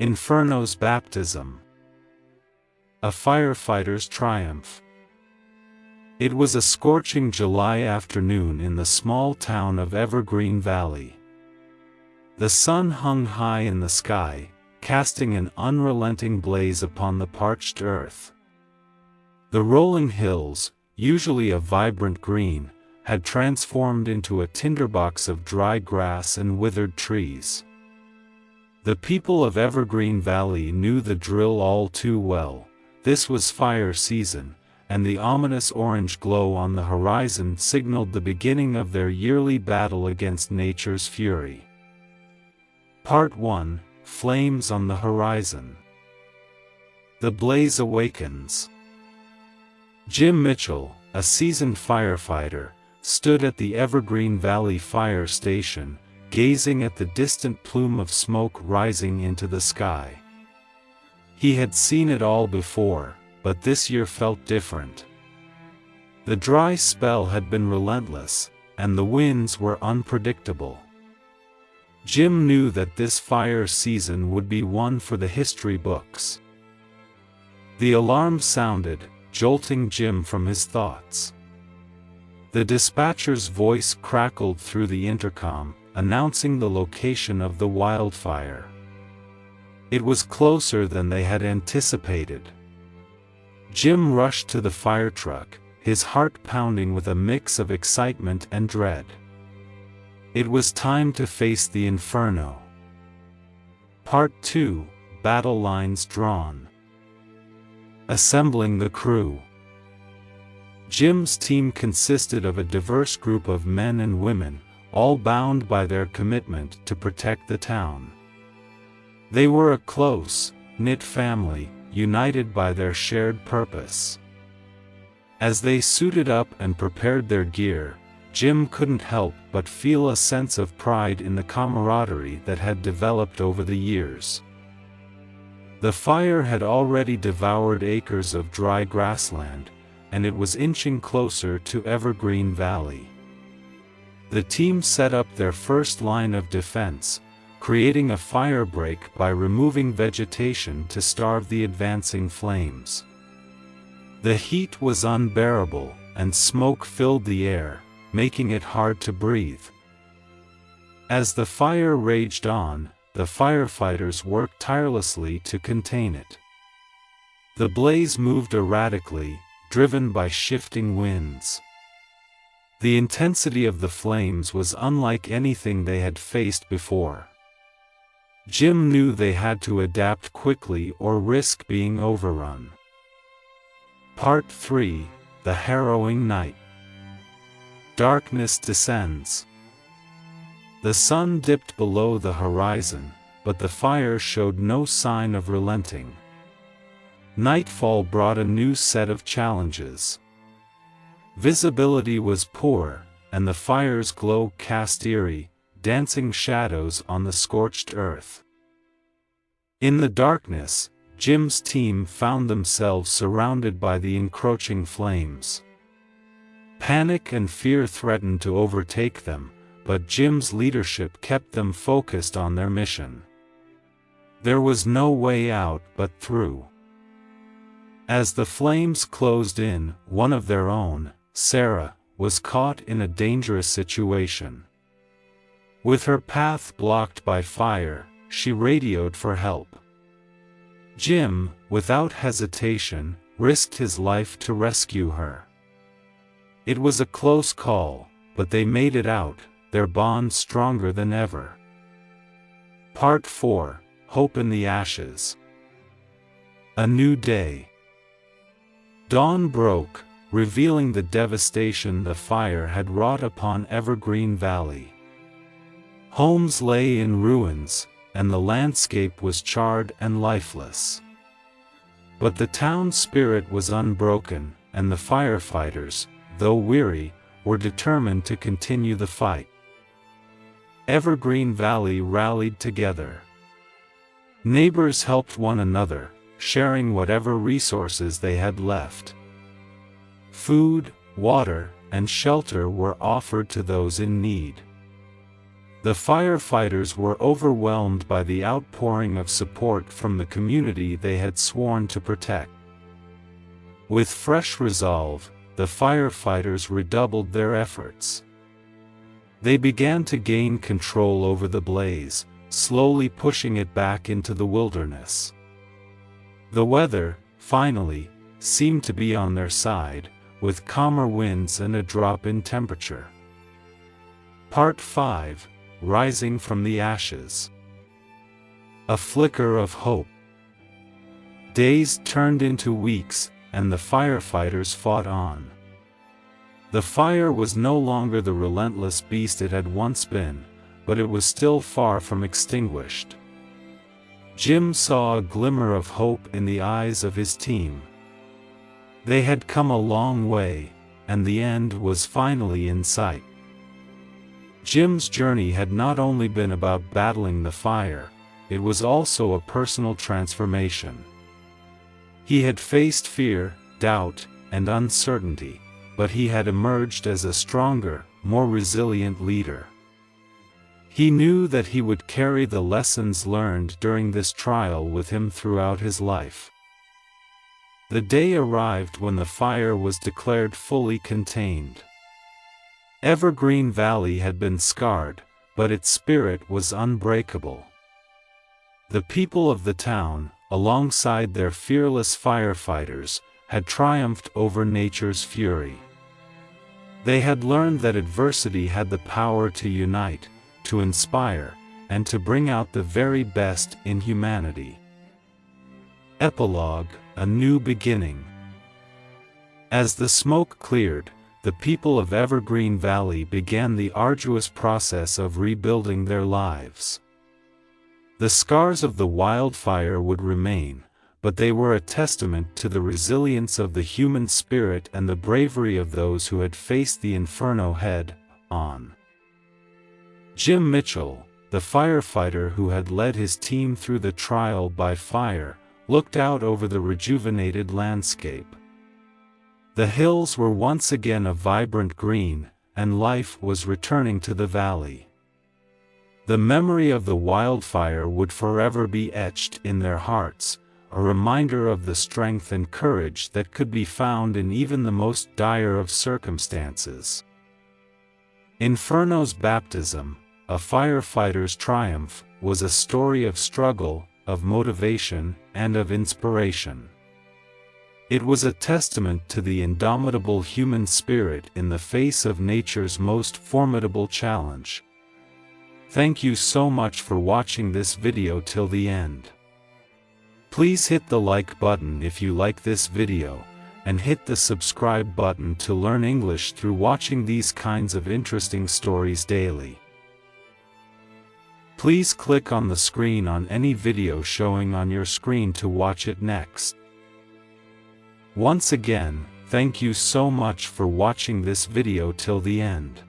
Inferno's baptism. A firefighter's triumph. It was a scorching July afternoon in the small town of Evergreen Valley. The sun hung high in the sky, casting an unrelenting blaze upon the parched earth. The rolling hills, usually a vibrant green, had transformed into a tinderbox of dry grass and withered trees. The people of Evergreen Valley knew the drill all too well. This was fire season, and the ominous orange glow on the horizon signaled the beginning of their yearly battle against nature's fury. Part 1: Flames on the Horizon. The blaze awakens. Jim Mitchell, a seasoned firefighter, stood at the Evergreen Valley Fire Station, gazing at the distant plume of smoke rising into the sky. He had seen it all before, but this year felt different. The dry spell had been relentless, and the winds were unpredictable. Jim knew that this fire season would be one for the history books. The alarm sounded, jolting Jim from his thoughts. The dispatcher's voice crackled through the intercom, announcing the location of the wildfire. It was closer than they had anticipated. Jim rushed to the fire truck, his heart pounding with a mix of excitement and dread. It was time to face the Inferno. Part 2: Battle Lines Drawn. Assembling the crew. Jim's team consisted of a diverse group of men and women, all bound by their commitment to protect the town. They were a close, knit family, united by their shared purpose. As they suited up and prepared their gear, Jim couldn't help but feel a sense of pride in the camaraderie that had developed over the years. The fire had already devoured acres of dry grassland, and it was inching closer to Evergreen Valley. The team set up their first line of defense, creating a fire break by removing vegetation to starve the advancing flames. The heat was unbearable, and smoke filled the air, making it hard to breathe. As the fire raged on, the firefighters worked tirelessly to contain it. The blaze moved erratically, driven by shifting winds. The intensity of the flames was unlike anything they had faced before. Jim knew they had to adapt quickly or risk being overrun. Part 3: The Harrowing Night. Darkness descends. The sun dipped below the horizon, but the fire showed no sign of relenting. Nightfall brought a new set of challenges. Visibility was poor, and the fire's glow cast eerie, dancing shadows on the scorched earth. In the darkness, Jim's team found themselves surrounded by the encroaching flames. Panic and fear threatened to overtake them, but Jim's leadership kept them focused on their mission. There was no way out but through. As the flames closed in, one of their own, Sarah, was caught in a dangerous situation. With her path blocked by fire, she radioed for help. Jim, without hesitation, risked his life to rescue her. It was a close call, but they made it out, their bond stronger than ever. Part 4: Hope in the Ashes. A new day. Dawn broke, revealing the devastation the fire had wrought upon Evergreen Valley. Homes lay in ruins, and the landscape was charred and lifeless. But the town's spirit was unbroken, and the firefighters, though weary, were determined to continue the fight. Evergreen Valley rallied together. Neighbors helped one another, sharing whatever resources they had left. Food, water, and shelter were offered to those in need. The firefighters were overwhelmed by the outpouring of support from the community they had sworn to protect. With fresh resolve, the firefighters redoubled their efforts. They began to gain control over the blaze, slowly pushing it back into the wilderness. The weather, finally, seemed to be on their side, with calmer winds and a drop in temperature. Part 5. Rising from the Ashes. A flicker of hope. Days turned into weeks, and the firefighters fought on. The fire was no longer the relentless beast it had once been, but it was still far from extinguished. Jim saw a glimmer of hope in the eyes of his team. They had come a long way, and the end was finally in sight. Jim's journey had not only been about battling the fire, it was also a personal transformation. He had faced fear, doubt, and uncertainty, but he had emerged as a stronger, more resilient leader. He knew that he would carry the lessons learned during this trial with him throughout his life. The day arrived when the fire was declared fully contained. Evergreen Valley had been scarred, but its spirit was unbreakable. The people of the town, alongside their fearless firefighters, had triumphed over nature's fury. They had learned that adversity had the power to unite, to inspire, and to bring out the very best in humanity. Epilogue: A New Beginning. As the smoke cleared, the people of Evergreen Valley began the arduous process of rebuilding their lives. The scars of the wildfire would remain, but they were a testament to the resilience of the human spirit and the bravery of those who had faced the Inferno head-on. Jim Mitchell, the firefighter who had led his team through the trial by fire, looked out over the rejuvenated landscape. The hills were once again a vibrant green, and life was returning to the valley. The memory of the wildfire would forever be etched in their hearts, a reminder of the strength and courage that could be found in even the most dire of circumstances. Inferno's baptism, a firefighter's triumph, was a story of struggle, of motivation, and of inspiration. It was a testament to the indomitable human spirit in the face of nature's most formidable challenge. Thank you so much for watching this video till the end. Please hit the like button if you like this video, and hit the subscribe button to learn English through watching these kinds of interesting stories daily. Please click on the screen on any video showing on your screen to watch it next. Once again, thank you so much for watching this video till the end.